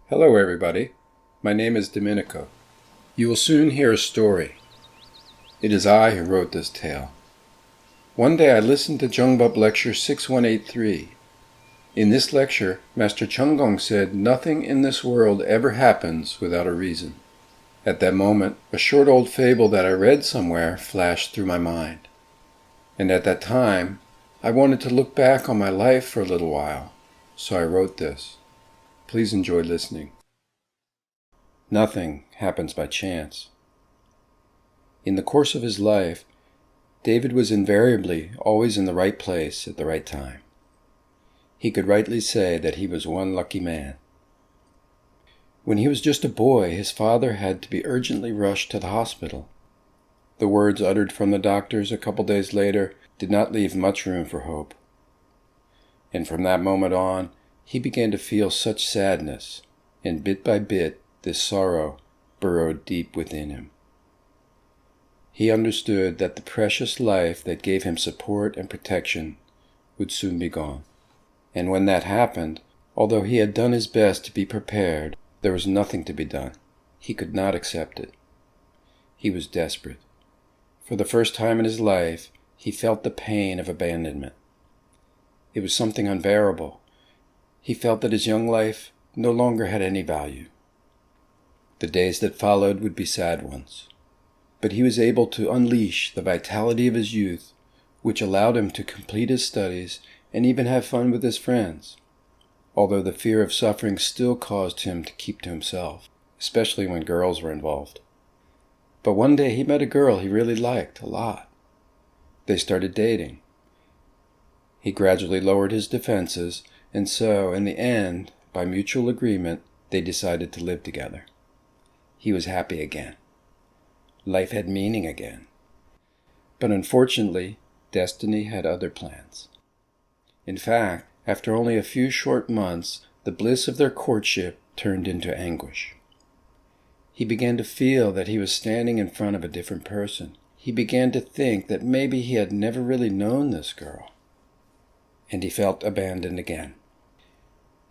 Hello everybody, my name is Domenico. You will soon hear a story. It is I who wrote this tale. One day I listened to Jungbub Lecture 6183. In this lecture, Master Cheon Gong said nothing in this world ever happens without a reason. At that moment, a short old fable that I read somewhere flashed through my mind. And at that time, I wanted to look back on my life for a little while, so I wrote this. Please enjoy listening. Nothing happens by chance. In the course of his life, David was invariably always in the right place at the right time. He could rightly say that he was one lucky man. When he was just a boy, his father had to be urgently rushed to the hospital. The words uttered from the doctors a couple days later did not leave much room for hope. And from that moment on, he began to feel such sadness, and bit by bit this sorrow burrowed deep within him. He understood that the precious life that gave him support and protection would soon be gone. And when that happened, although he had done his best to be prepared, there was nothing to be done. He could not accept it. He was desperate. For the first time in his life, he felt the pain of abandonment. It was something unbearable. He felt that his young life no longer had any value. The days that followed would be sad ones. But he was able to unleash the vitality of his youth, which allowed him to complete his studies and even have fun with his friends, although the fear of suffering still caused him to keep to himself, especially when girls were involved. But one day he met a girl he really liked a lot. They started dating. He gradually lowered his defenses, and so, in the end, by mutual agreement, they decided to live together. He was happy again. Life had meaning again. But unfortunately, destiny had other plans. In fact, after only a few short months, the bliss of their courtship turned into anguish. He began to feel that he was standing in front of a different person. He began to think that maybe he had never really known this girl. And he felt abandoned again.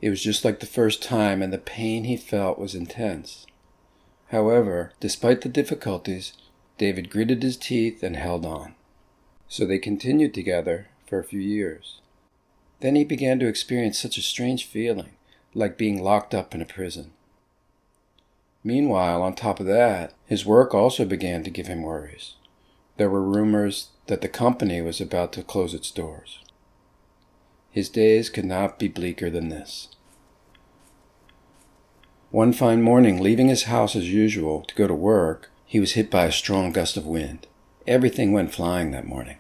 It was just like the first time, and the pain he felt was intense. However, despite the difficulties, David gritted his teeth and held on. So they continued together for a few years. Then he began to experience such a strange feeling, like being locked up in a prison. Meanwhile, on top of that, his work also began to give him worries. There were rumors that the company was about to close its doors. His days could not be bleaker than this. One fine morning, leaving his house as usual to go to work, he was hit by a strong gust of wind. Everything went flying that morning.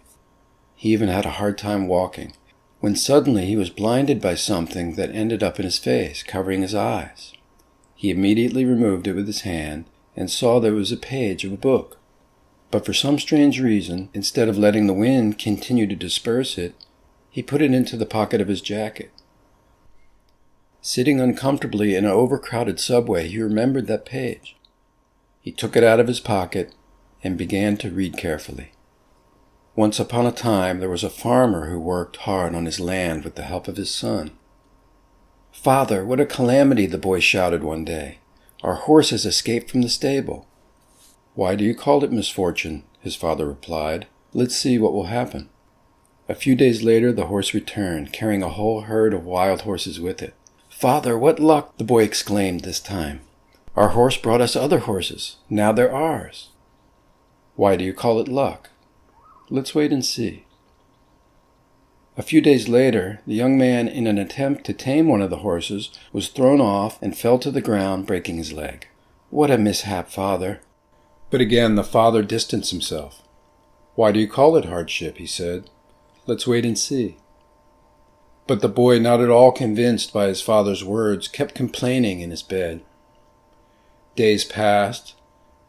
He even had a hard time walking, when suddenly he was blinded by something that ended up in his face, covering his eyes. He immediately removed it with his hand and saw that it was a page of a book. But for some strange reason, instead of letting the wind continue to disperse it, he put it into the pocket of his jacket. Sitting uncomfortably in an overcrowded subway, he remembered that page. He took it out of his pocket and began to read carefully. Once upon a time, there was a farmer who worked hard on his land with the help of his son. "Father, what a calamity!" the boy shouted one day. "Our horse has escaped from the stable." "Why do you call it misfortune?" his father replied. "Let's see what will happen." A few days later, the horse returned, carrying a whole herd of wild horses with it. "Father, what luck!" the boy exclaimed this time. "Our horse brought us other horses. Now they're ours." "Why do you call it luck?" "Let's wait and see." A few days later, the young man, in an attempt to tame one of the horses, was thrown off and fell to the ground, breaking his leg. "What a mishap, father!" But again the father distanced himself. "Why do you call it hardship?" he said. "Let's wait and see." But the boy, not at all convinced by his father's words, kept complaining in his bed. Days passed.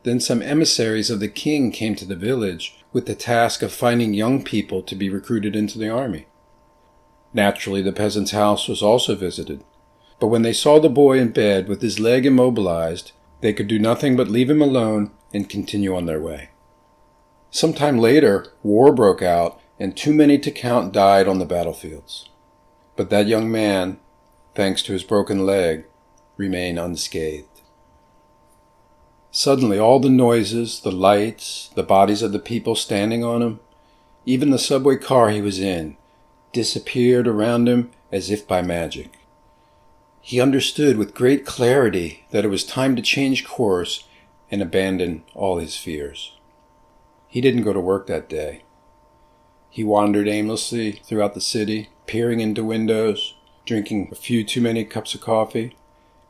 Then some emissaries of the king came to the village with the task of finding young people to be recruited into the army. Naturally, the peasant's house was also visited. But when they saw the boy in bed with his leg immobilized, they could do nothing but leave him alone and continue on their way. Some time later, war broke out, and too many to count died on the battlefields. But that young man, thanks to his broken leg, remain unscathed. Suddenly all the noises, the lights, the bodies of the people standing on him, even the subway car he was in, disappeared around him as if by magic. He understood with great clarity that it was time to change course and abandon all his fears. He didn't go to work that day. He wandered aimlessly throughout the city, peering into windows, drinking a few too many cups of coffee,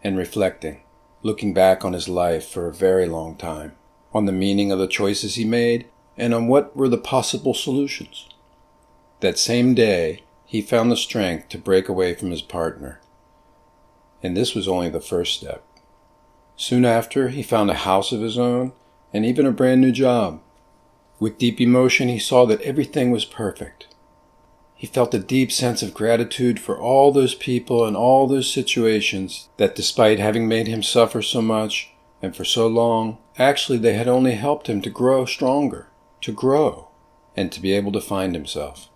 and reflecting, looking back on his life for a very long time, on the meaning of the choices he made, and on what were the possible solutions. That same day, he found the strength to break away from his partner. And this was only the first step. Soon after, he found a house of his own, and even a brand new job. With deep emotion, he saw that everything was perfect. He felt a deep sense of gratitude for all those people and all those situations that, despite having made him suffer so much and for so long, actually they had only helped him to grow stronger, to grow, and to be able to find himself.